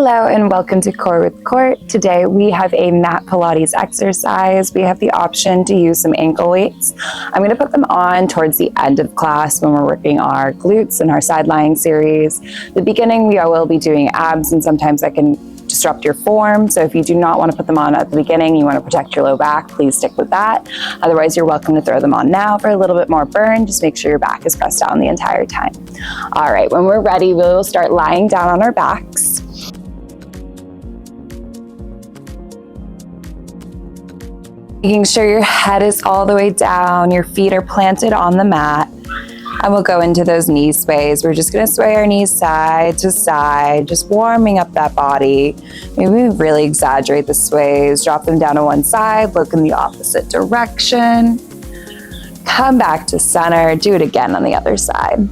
Hello and welcome to Core with Court. Today we have a mat Pilates exercise. We have the option to use some ankle weights. I'm going to put them on towards the end of class when we're working our glutes and our side lying series. The beginning we will be doing abs, and sometimes that can disrupt your form. So if you do not want to put them on at the beginning, you want to protect your low back, please stick with that. Otherwise, you're welcome to throw them on now for a little bit more burn. Just make sure your back is pressed down the entire time. All right, when we're ready, we will start lying down on our backs. Making sure your head is all the way down, your feet are planted on the mat, and we'll go into those knee sways. We're just gonna sway our knees side to side, just warming up that body. Maybe we really exaggerate the sways, drop them down to one side, look in the opposite direction, come back to center, do it again on the other side.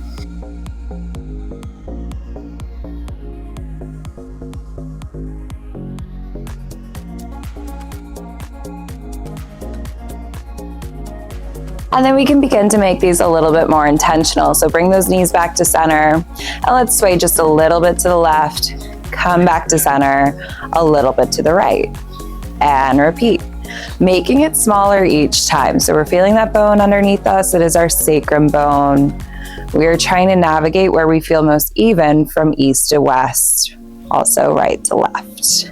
And then we can begin to make these a little bit more intentional. So bring those knees back to center and let's sway just a little bit to the left, come back to center, a little bit to the right, and repeat. Making it smaller each time. So we're feeling that bone underneath us. It is our sacrum bone. We are trying to navigate where we feel most even from east to west, also right to left.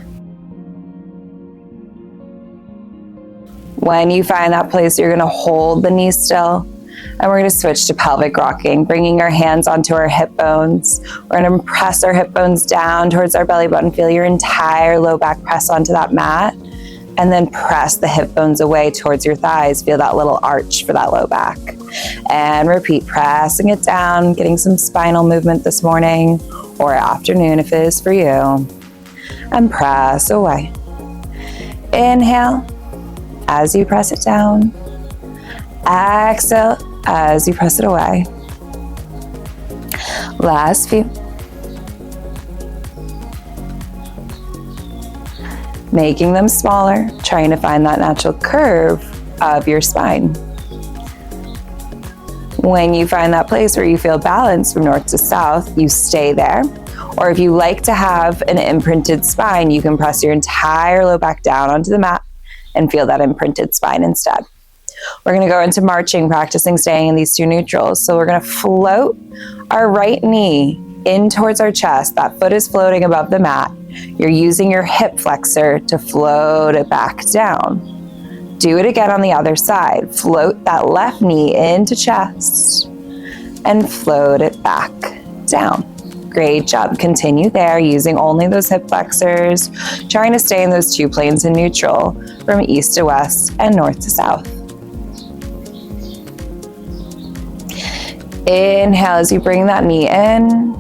When you find that place, you're gonna hold the knee still, and we're gonna switch to pelvic rocking, bringing our hands onto our hip bones. We're gonna press our hip bones down towards our belly button. Feel your entire low back press onto that mat, and then press the hip bones away towards your thighs. Feel that little arch for that low back. And repeat, pressing it down, getting some spinal movement this morning or afternoon if it is for you. And press away. Inhale as you press it down. Exhale as you press it away. Last few. Making them smaller, trying to find that natural curve of your spine. When you find that place where you feel balanced from north to south, you stay there. Or if you like to have an imprinted spine, you can press your entire low back down onto the mat and feel that imprinted spine instead. We're gonna go into marching, practicing staying in these two neutrals. So we're gonna float our right knee in towards our chest. That foot is floating above the mat. You're using your hip flexor to float it back down. Do it again on the other side. Float that left knee into chest and float it back down. Great job. Continue there using only those hip flexors, trying to stay in those two planes in neutral from east to west and north to south. Inhale as you bring that knee in.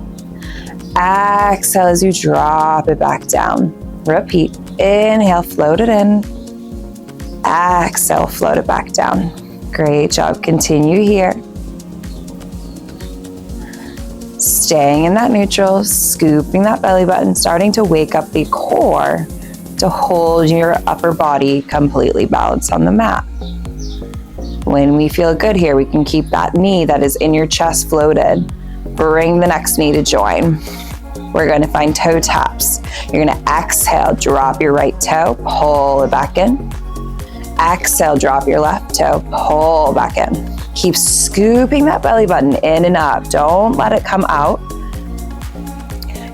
Exhale as you drop it back down. Repeat. Inhale, float it in. Exhale, float it back down. Great job. Continue here. Staying in that neutral, scooping that belly button, starting to wake up the core to hold your upper body completely balanced on the mat. When we feel good here, we can keep that knee that is in your chest floated. Bring the next knee to join. We're going to find toe taps. You're going to exhale, drop your right toe, pull it back in. Exhale, drop your left toe, pull back in. Keep scooping that belly button in and up. Don't let it come out.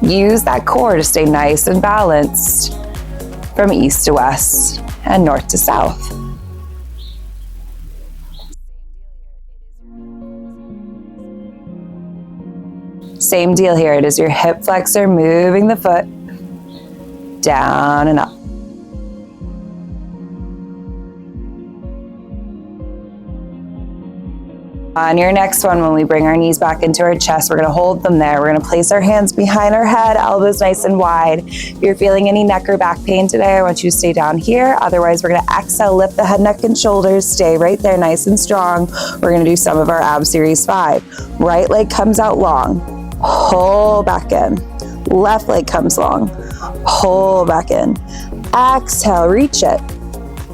Use that core to stay nice and balanced from east to west and north to south. Same deal here. It is your hip flexor moving the foot down and up. On your next one, when we bring our knees back into our chest, we're gonna hold them there. We're gonna place our hands behind our head, elbows nice and wide. If you're feeling any neck or back pain today, I want you to stay down here. Otherwise, we're gonna exhale, lift the head, neck, and shoulders. Stay right there, nice and strong. We're gonna do some of our ab series 5. Right leg comes out long, pull back in. Left leg comes long, pull back in. Exhale, reach it.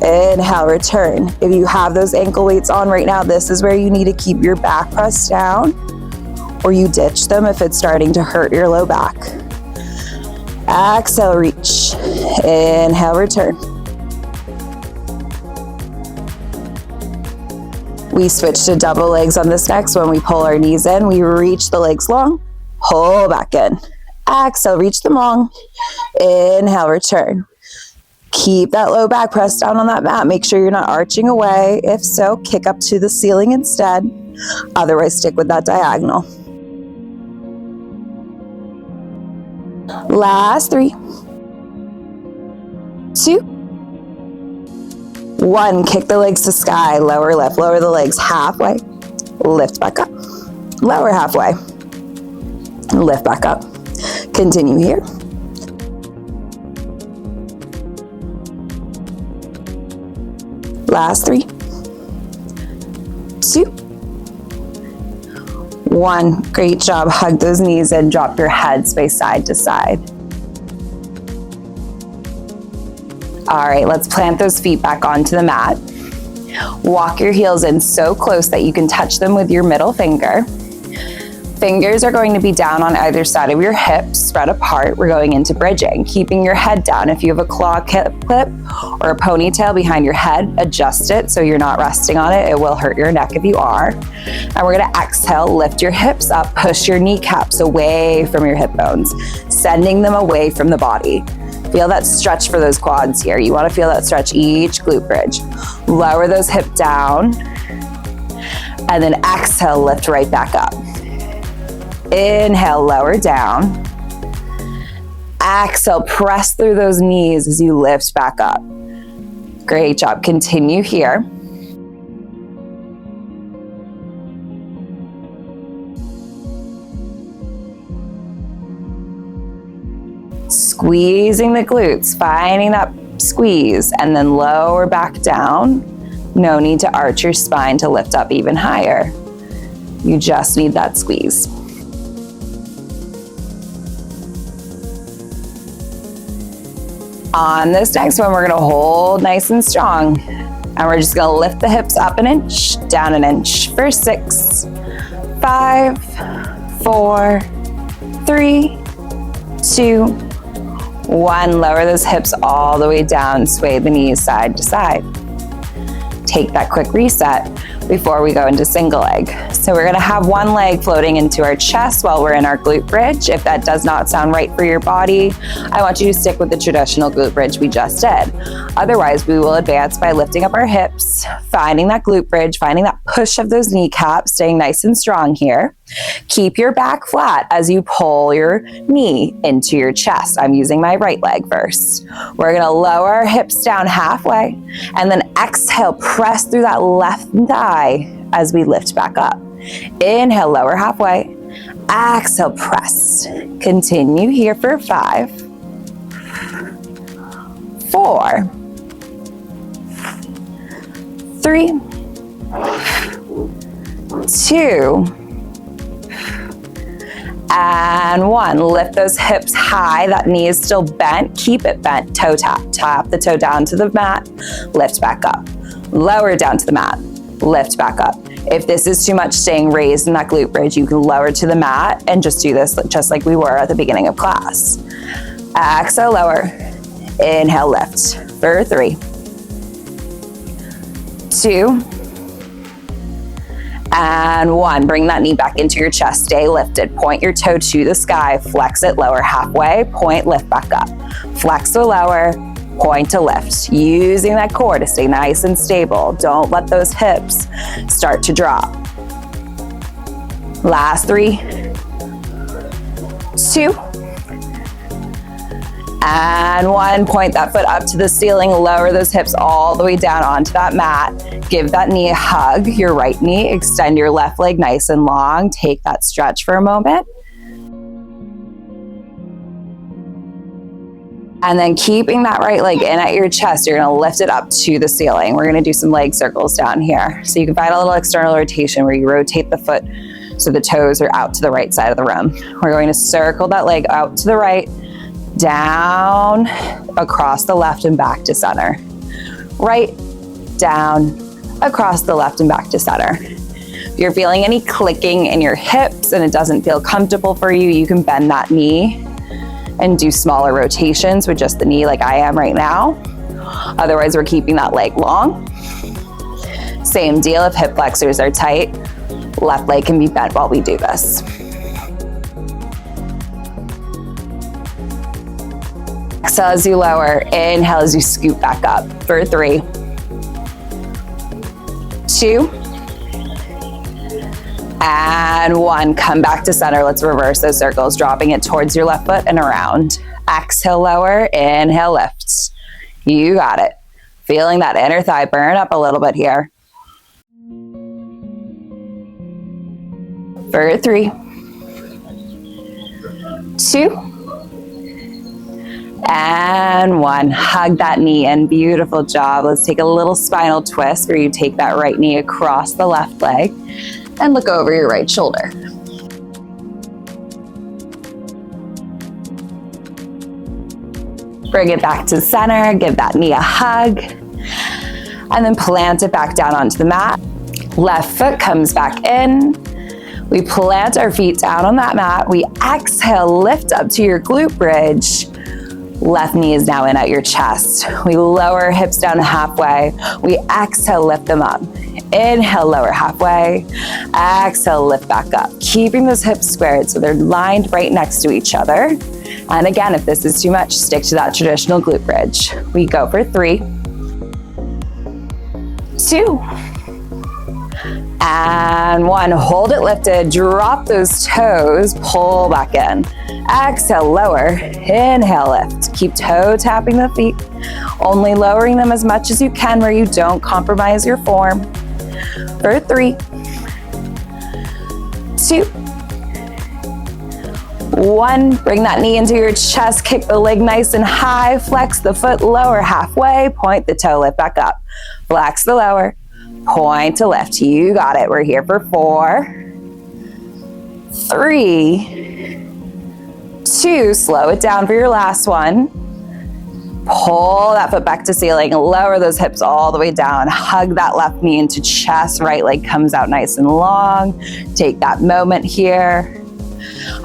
Inhale, return. If you have those ankle weights on right now, this is where you need to keep your back pressed down, or you ditch them if it's starting to hurt your low back. Exhale, reach. Inhale, return. We switch to double legs on this next. When we pull our knees in, we reach the legs long, pull back in. Exhale, reach them long. Inhale, return. Keep that low back pressed down on that mat. Make sure you're not arching away. If so, kick up to the ceiling instead. Otherwise, stick with that diagonal. Last 3, 2, 1. Kick the legs to sky. Lower left. Lower the legs halfway. Lift back up. Lower halfway. Lift back up. Continue here. Last 3, 2, 1. Great job. Hug those knees and drop your head, sway side to side. All right, let's plant those feet back onto the mat. Walk your heels in so close that you can touch them with your middle finger. Fingers are going to be down on either side of your hips, spread apart. We're going into bridging, keeping your head down. If you have a claw clip or a ponytail behind your head, adjust it so you're not resting on it. It will hurt your neck if you are. And we're gonna exhale, lift your hips up, push your kneecaps away from your hip bones, sending them away from the body. Feel that stretch for those quads here. You wanna feel that stretch each glute bridge. Lower those hips down, and then exhale, lift right back up. Inhale, lower down. Exhale, press through those knees as you lift back up. Great job. Continue here. Squeezing the glutes, finding that squeeze, and then lower back down. No need to arch your spine to lift up even higher. You just need that squeeze. On this next one, we're gonna hold nice and strong. And we're just gonna lift the hips up an inch, down an inch for 6, 5, 4, 3, 2, 1. Lower those hips all the way down, sway the knees side to side. Take that quick reset before we go into single leg. So we're gonna have one leg floating into our chest while we're in our glute bridge. If that does not sound right for your body, I want you to stick with the traditional glute bridge we just did. Otherwise, we will advance by lifting up our hips, finding that glute bridge, finding that push of those kneecaps, staying nice and strong here. Keep your back flat as you pull your knee into your chest. I'm using my right leg first. We're gonna lower our hips down halfway and then exhale, press through that left thigh as we lift back up. Inhale, lower halfway. Exhale, press. Continue here for 5, 4, 3, 2, and 1. Lift those hips high. That knee is still bent. Keep it bent. Toe tap. Tap the toe down to the mat. Lift back up. Lower down to the mat. Lift back up. If this is too much staying raised in that glute bridge, you can lower to the mat and just do this just like we were at the beginning of class. Exhale, lower. Inhale, lift for 3, 2, and 1. Bring that knee back into your chest. Stay lifted. Point your toe to the sky. Flex it, lower halfway. Point, lift back up. Flex to lower. Point to lift. Using that core to stay nice and stable. Don't let those hips start to drop. Last 3, 2, and 1. Point that foot up to the ceiling. Lower those hips all the way down onto that mat. Give that knee a hug, your right knee. Extend your left leg nice and long. Take that stretch for a moment. And then keeping that right leg in at your chest, you're gonna lift it up to the ceiling. We're gonna do some leg circles down here. So you can find a little external rotation where you rotate the foot so the toes are out to the right side of the room. We're going to circle that leg out to the right, down, across the left and back to center. Right, down, across the left and back to center. If you're feeling any clicking in your hips and it doesn't feel comfortable for you, you can bend that knee and do smaller rotations with just the knee like I am right now. Otherwise, we're keeping that leg long. Same deal if hip flexors are tight. Left leg can be bent while we do this. Exhale as you lower, inhale as you scoop back up for 3, 2, and 1. Come back to center. Let's reverse those circles, dropping it towards your left foot and around. Exhale, lower, inhale, lift. You got it. Feeling that inner thigh burn up a little bit here. For 3, 2, and 1. Hug that knee in. Beautiful job. Let's take a little spinal twist where you take that right knee across the left leg and look over your right shoulder. Bring it back to center. Give that knee a hug. And then plant it back down onto the mat. Left foot comes back in. We plant our feet down on that mat. We exhale, lift up to your glute bridge. Left knee is now in at your chest. We lower hips down halfway. We exhale, lift them up. Inhale, lower halfway. Exhale, lift back up. Keeping those hips squared so they're lined right next to each other. And again, if this is too much, stick to that traditional glute bridge. We go for 3, 2, and 1. Hold it lifted, drop those toes, pull back in. Exhale, lower, inhale, lift. Keep toe tapping the feet, only lowering them as much as you can where you don't compromise your form. For 3, 2, 1. Bring that knee into your chest, kick the leg nice and high, flex the foot, lower halfway, point the toe, lift back up. Flex the lower, point to lift. You got it. We're here for 4, 3, 2. Slow it down for your last one. Pull that foot back to ceiling. Lower those hips all the way down. Hug that left knee into chest. Right leg comes out nice and long. Take that moment here.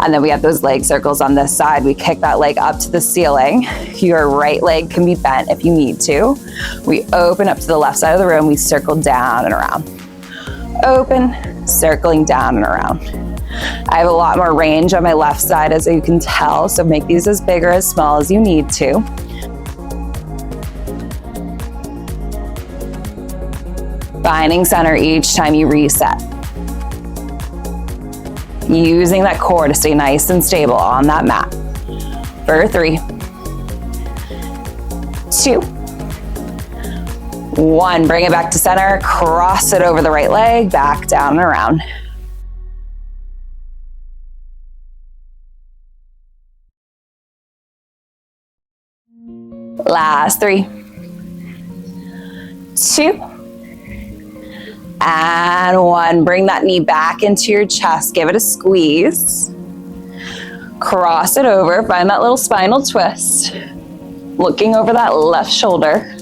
And then we have those leg circles on this side. We kick that leg up to the ceiling. Your right leg can be bent if you need to. We open up to the left side of the room. We circle down and around. Open, circling down and around. I have a lot more range on my left side, as you can tell, so make these as big or as small as you need to. Finding center each time you reset. Using that core to stay nice and stable on that mat. For 3, 2, 1. Bring it back to center. Cross it over the right leg, back down and around. Last 3, 2, and 1. Bring that knee back into your chest. Give it a squeeze. Cross it over. Find that little spinal twist. Looking over that left shoulder.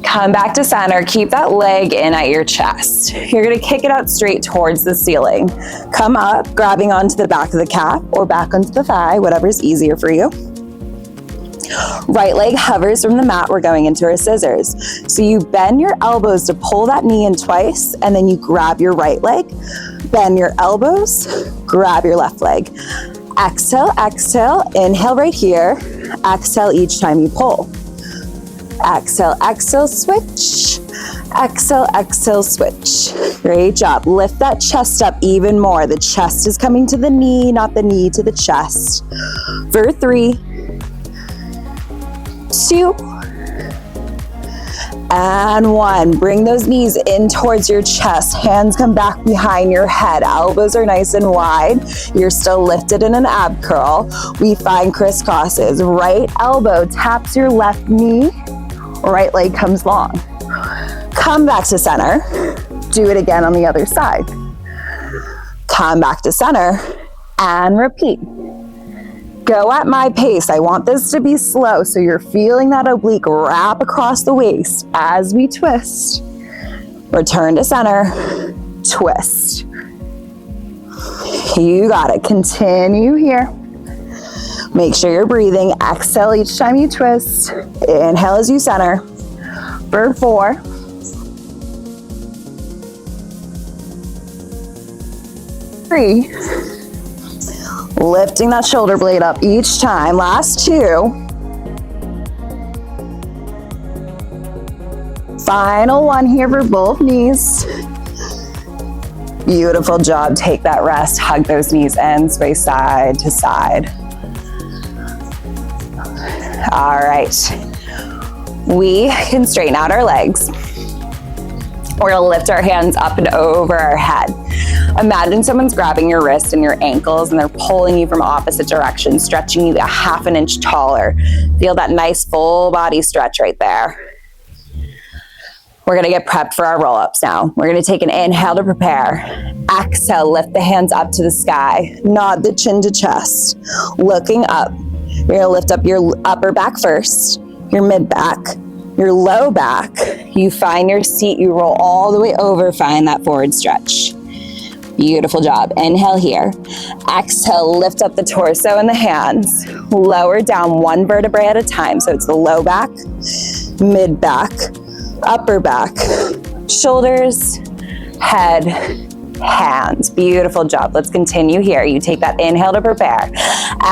Come back to center. Keep that leg in at your chest. You're going to kick it out straight towards the ceiling. Come up, grabbing onto the back of the calf or back onto the thigh, whatever's easier for you. Right leg hovers from the mat. We're going into our scissors. So you bend your elbows to pull that knee in twice, and then you grab your right leg, bend your elbows, grab your left leg. Exhale, exhale, inhale right here. Exhale each time you pull. Exhale, exhale, switch. Exhale, exhale, switch. Great job. Lift that chest up even more. The chest is coming to the knee, not the knee to the chest. For 3, 2, and 1. Bring those knees in towards your chest. Hands come back behind your head. Elbows are nice and wide. You're still lifted in an ab curl. We find crisscrosses. Right elbow taps your left knee. Right leg comes long. Come back to center. Do it again on the other side. Come back to center and repeat. Go at my pace. I want this to be slow, so you're feeling that oblique wrap across the waist as we twist. Return to center, twist. You got it. Continue here. Make sure you're breathing. Exhale each time you twist. Inhale as you center. For 4. 3. Lifting that shoulder blade up each time. Last 2. Final 1 here for both knees. Beautiful job. Take that rest. Hug those knees in. Sway side to side. All right. We can straighten out our legs. We're gonna lift our hands up and over our head. Imagine someone's grabbing your wrist and your ankles and they're pulling you from opposite directions, stretching you a ½ an inch taller. Feel that nice full body stretch right there. We're gonna get prepped for our roll-ups now. We're gonna take an inhale to prepare. Exhale, lift the hands up to the sky. Nod the chin to chest. Looking up. You're gonna lift up your upper back first, your mid back, your low back. You find your seat, you roll all the way over, find that forward stretch. Beautiful job. Inhale here. Exhale, lift up the torso and the hands. Lower down 1 vertebrae at a time. So it's the low back, mid back, upper back, shoulders, head, hands. Beautiful job. Let's continue here. You take that inhale to prepare.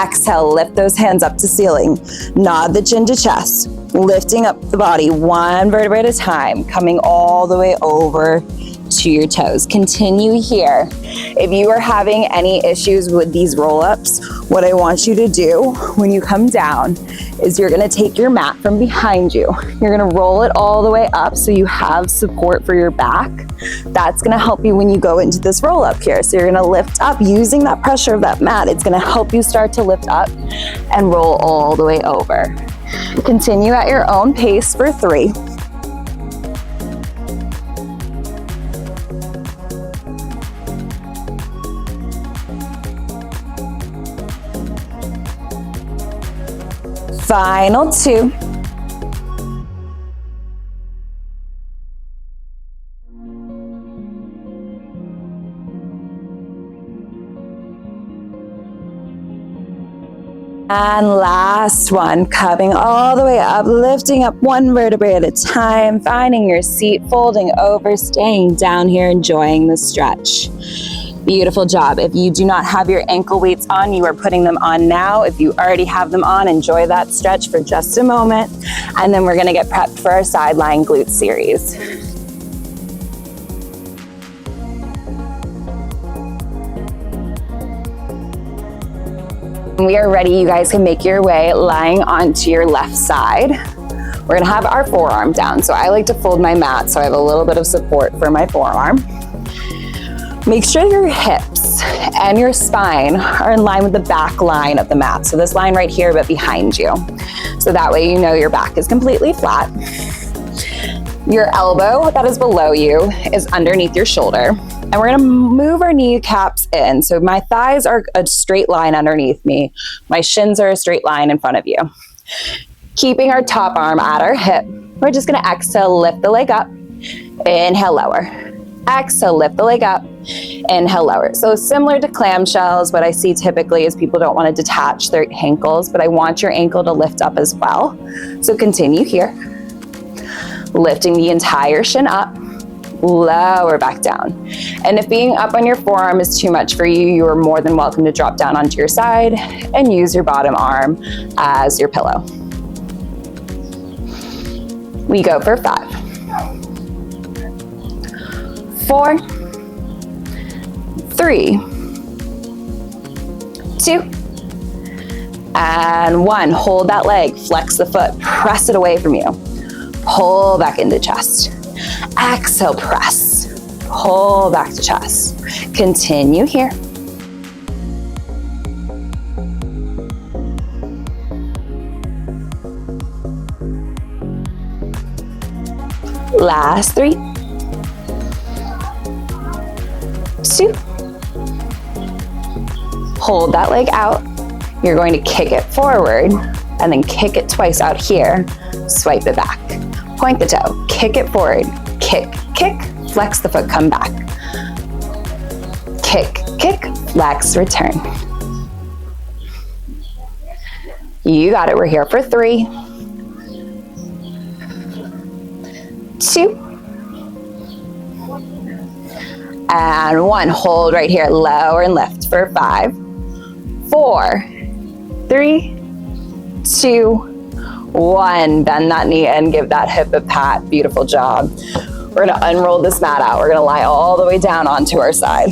Exhale, lift those hands up to ceiling. Nod the chin to chest. Lifting up the body 1 vertebrae at a time, coming all the way over to your toes. Continue here. If you are having any issues with these roll-ups, what I want you to do when you come down is you're gonna take your mat from behind you. You're gonna roll it all the way up so you have support for your back. That's gonna help you when you go into this roll-up here. So you're gonna lift up using that pressure of that mat. It's gonna help you start to lift up and roll all the way over. Continue at your own pace for 3. Final 2. And last one, coming all the way up, lifting up 1 vertebrae at a time, finding your seat, folding over, staying down here, enjoying the stretch. Beautiful job. If you do not have your ankle weights on, you are putting them on now. If you already have them on, enjoy that stretch for just a moment. And then we're gonna get prepped for our side lying glute series. When we are ready, you guys can make your way lying onto your left side. We're gonna have our forearm down. So I like to fold my mat so I have a little bit of support for my forearm. Make sure your hips and your spine are in line with the back line of the mat. So this line right here, but behind you. So that way you know your back is completely flat. Your elbow that is below you is underneath your shoulder. And we're gonna move our kneecaps in. So my thighs are a straight line underneath me. My shins are a straight line in front of you. Keeping our top arm at our hip, we're just gonna exhale, lift the leg up. Inhale, lower. Exhale, lift the leg up. Inhale, lower. So similar to clamshells, what I see typically is people don't want to detach their ankles, but I want your ankle to lift up as well. So continue here. Lifting the entire shin up, lower back down. And if being up on your forearm is too much for you, you are more than welcome to drop down onto your side and use your bottom arm as your pillow. We go for 5. 4, 3, 2, and 1. Hold that leg, flex the foot, press it away from you. Pull back into chest. Exhale, press. Pull back to chest. Continue here. Last 3, 2. Hold that leg out. You're going to kick it forward and then kick it twice out here. Swipe it back. Point the toe. Kick it forward. Kick, kick. Flex the foot, come back. Kick, Kick, flex, return. You got it. We're here for 3, 2, and 1. Hold right here. Lower and lift for 5, 4, 3, 2, 1. Bend that knee and give that hip a pat. Beautiful job. We're gonna unroll this mat out. We're gonna lie all the way down onto our side.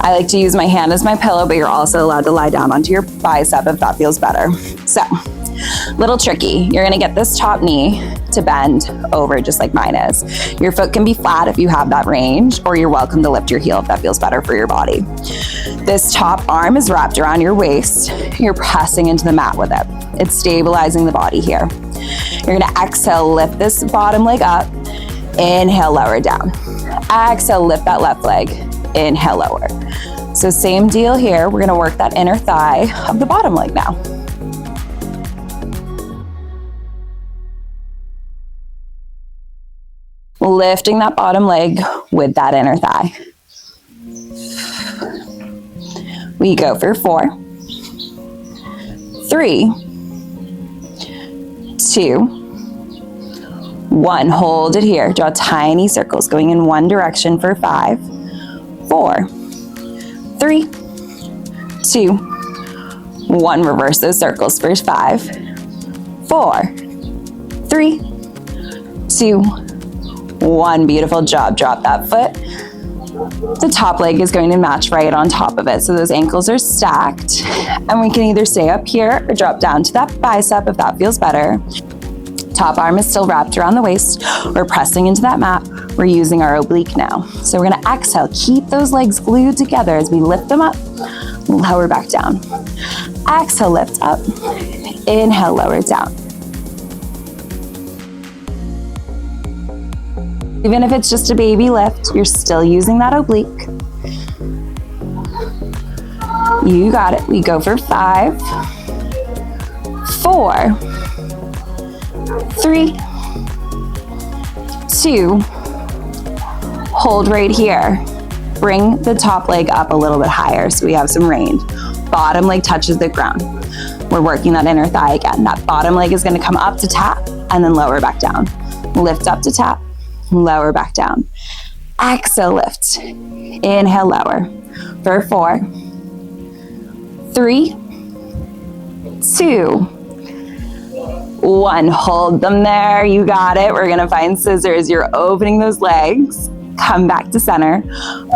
I like to use my hand as my pillow, but you're also allowed to lie down onto your bicep if that feels better. So, little tricky. You're gonna get this top knee to bend over just like mine is. Your foot can be flat if you have that range, or you're welcome to lift your heel if that feels better for your body. This top arm is wrapped around your waist. You're pressing into the mat with it. It's stabilizing the body here. You're gonna exhale, lift this bottom leg up. Inhale, lower down. Exhale, lift that left leg. Inhale, lower. So same deal here. We're gonna work that inner thigh of the bottom leg now. Lifting that bottom leg with that inner thigh. We go for 4, 3, 2, 1. Hold it here. Draw tiny circles going in one direction for 5, 4, 3, 2, 1. Reverse those circles for 5, 4, 3, 2, 1. Beautiful job. Drop that foot. The top leg is going to match right on top of it. So those ankles are stacked. And we can either stay up here or drop down to that bicep if that feels better. Top arm is still wrapped around the waist. We're pressing into that mat. We're using our oblique now. So we're gonna exhale. Keep those legs glued together as we lift them up, lower back down. Exhale, lift up. Inhale, lower down. Even if it's just a baby lift, you're still using that oblique. You got it. We go for 5, 4, 3, 2, hold right here. Bring the top leg up a little bit higher so we have some range. Bottom leg touches the ground. We're working that inner thigh again. That bottom leg is gonna come up to tap and then lower back down. Lift up to tap, lower back down. Exhale, lift. Inhale, lower. For 4, 3, 2, 1. Hold them there. You got it. We're gonna find scissors. You're opening those legs. Come back to center.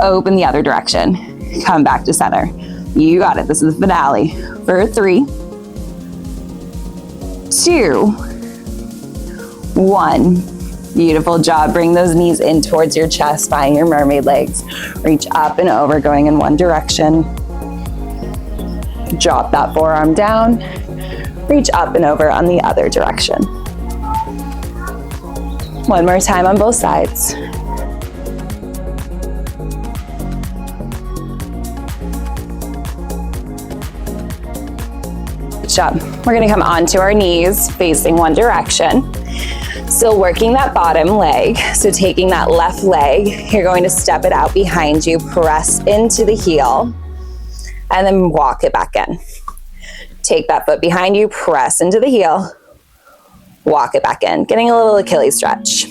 Open the other direction. Come back to center. You got it. This is the finale. For 3, 2, 1. Beautiful job. Bring those knees in towards your chest. Find your mermaid legs. Reach up and over, going in one direction. Drop that forearm down. Reach up and over on the other direction. One more time on both sides. Good job. We're gonna come onto our knees, facing one direction. Still working that bottom leg. So taking that left leg, you're going to step it out behind you, press into the heel, and then walk it back in. Take that foot behind you, press into the heel, walk it back in. Getting a little Achilles stretch.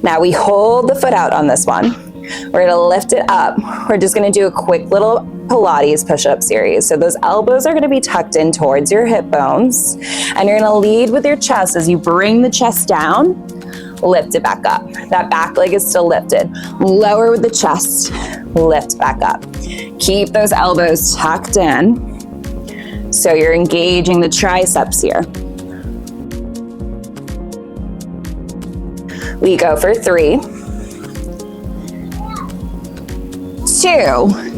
Now we hold the foot out on this one. We're gonna lift it up. We're just gonna do a quick little Pilates push-up series. So those elbows are gonna be tucked in towards your hip bones, and you're gonna lead with your chest as you bring the chest down, lift it back up. That back leg is still lifted. Lower with the chest, lift back up. Keep those elbows tucked in, so you're engaging the triceps here. We go for 3, 2,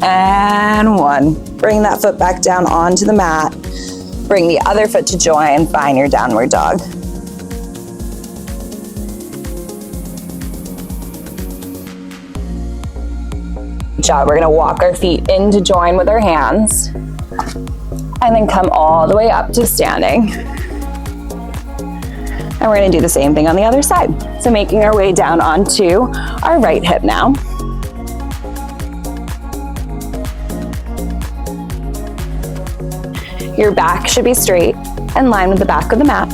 and 1. Bring that foot back down onto the mat. Bring the other foot to join. Find your downward dog. Good job. We're gonna walk our feet in to join with our hands, and then come all the way up to standing. And we're gonna do the same thing on the other side. So making our way down onto our right hip now. Your back should be straight in line with the back of the mat,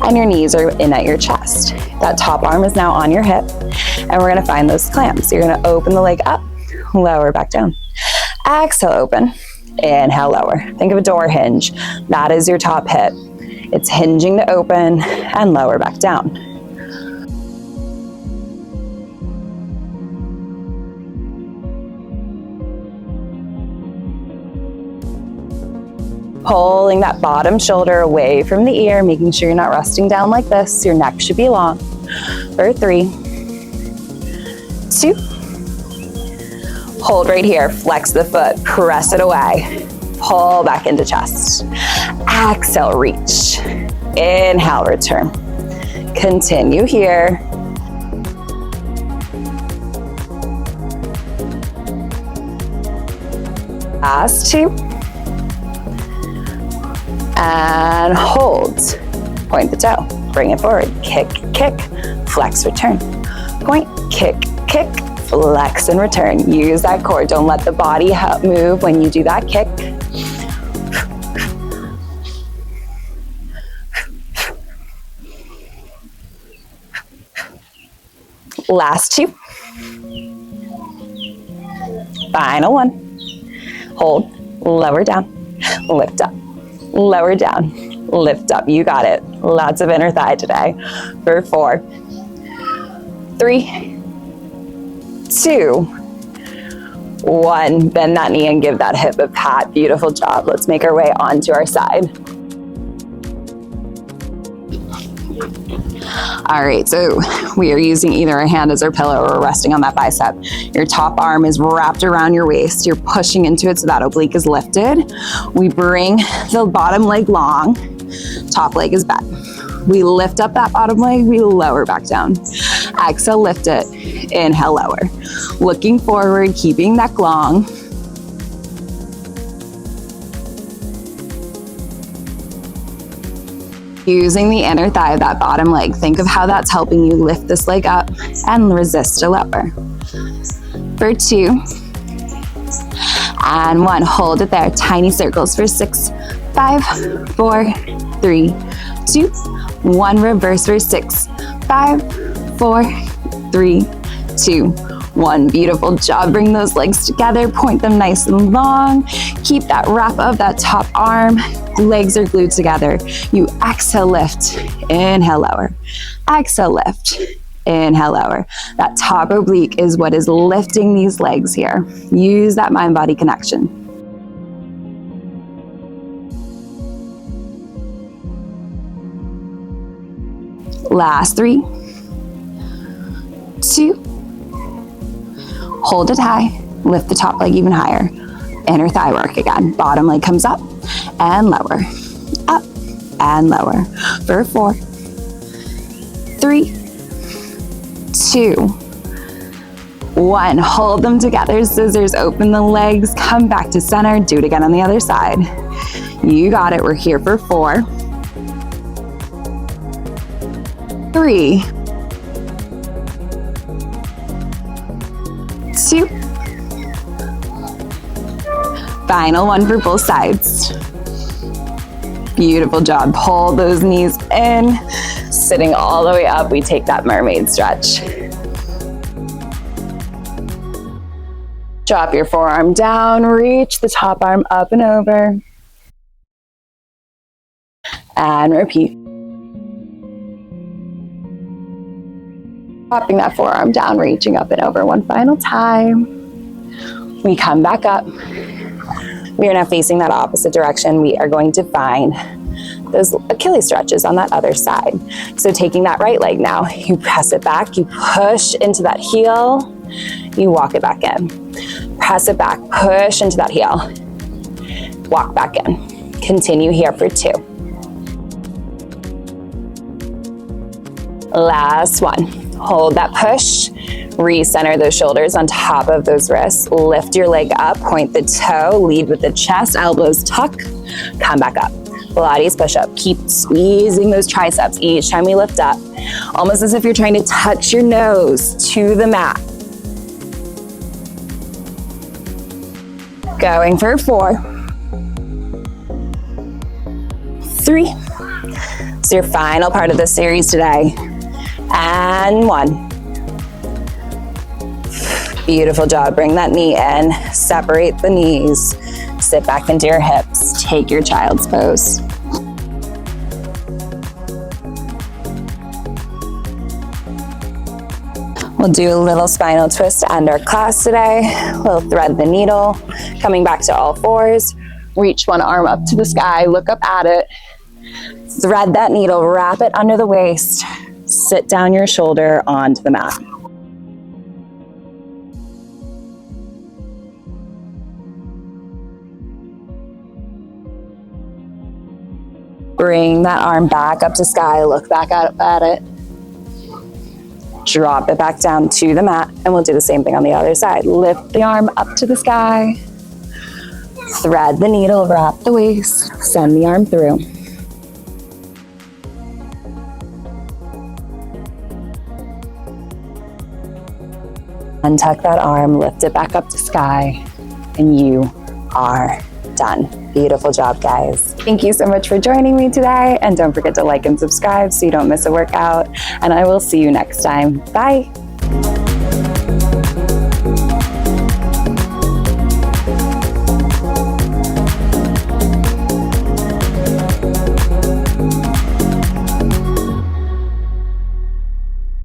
and your knees are in at your chest. That top arm is now on your hip, and we're gonna find those clamps. So you're gonna open the leg up, lower back down. Exhale, open. Inhale, lower. Think of a door hinge. That is your top hip. It's hinging to open and lower back down. Pulling that bottom shoulder away from the ear, making sure you're not resting down like this. Your neck should be long. For 3, 2, hold right here, flex the foot, press it away. Pull back into chest. Exhale, reach. Inhale, return. Continue here. Last 2. And hold. Point the toe. Bring it forward. Kick, kick. Flex, return. Point, kick, kick. Flex and return. Use that core. Don't let the body move when you do that kick. Last 2. Final 1. Hold. Lower down. Lift up. Lower down. Lift up. You got it. Lots of inner thigh today. For 4, 3, 2, 1. Bend that knee and give that hip a pat. Beautiful job. Let's make our way onto our side. All right, so we are using either a hand as our pillow or resting on that bicep. Your top arm is wrapped around your waist. You're pushing into it so that oblique is lifted. We bring the bottom leg long, top leg is bent. We lift up that bottom leg, we lower back down. Exhale, lift it, inhale, lower. Looking forward, keeping neck long. Using the inner thigh of that bottom leg. Think of how that's helping you lift this leg up and resist to lower. For 2, and 1. Hold it there. Tiny circles for 6, 5, 4, 3, 2, 1. Reverse for 6, 5, 4, 3, 2, 1. Beautiful job. Bring those legs together. Point them nice and long. Keep that wrap of that top arm. Legs are glued together. You exhale, lift. Inhale, lower. Exhale, lift. Inhale, lower. That top oblique is what is lifting these legs here. Use that mind-body connection. Last 3, 2, hold it high, lift the top leg even higher. Inner thigh work again. Bottom leg comes up and lower, up and lower. For 4, 3, 2, 1. Hold them together, scissors, open the legs, come back to center. Do it again on the other side. You got it. We're here for 4, 3, 2, final 1 for both sides. Beautiful job. Pull those knees in. Sitting all the way up, we take that mermaid stretch. Drop your forearm down, reach the top arm up and over. And repeat. Dropping that forearm down, reaching up and over one final time. We come back up. We are now facing that opposite direction. We are going to find those Achilles stretches on that other side. So taking that right leg now, you press it back, you push into that heel, you walk it back in. Press it back, push into that heel, walk back in. Continue here for 2. Last 1. Hold that push. Recenter those shoulders on top of those wrists. Lift your leg up, point the toe, lead with the chest, elbows tuck, come back up. Pilates push-up. Keep squeezing those triceps each time we lift up, almost as if you're trying to touch your nose to the mat. Going for 4, 3. So your final part of this series today. And 1. Beautiful job. Bring that knee in, separate the knees, sit back into your hips, take your child's pose. We'll do a little spinal twist to end our class today. We'll thread the needle, coming back to all fours. Reach one arm up to the sky, look up at it. Thread that needle, wrap it under the waist. Sit down your shoulder onto the mat. Bring that arm back up to sky, look back up at it. Drop it back down to the mat, and we'll do the same thing on the other side. Lift the arm up to the sky. Thread the needle, wrap the waist, send the arm through. Untuck that arm, lift it back up to sky, and you are done. Beautiful job, guys. Thank you so much for joining me today, and don't forget to like and subscribe so you don't miss a workout, and I will see you next time. Bye.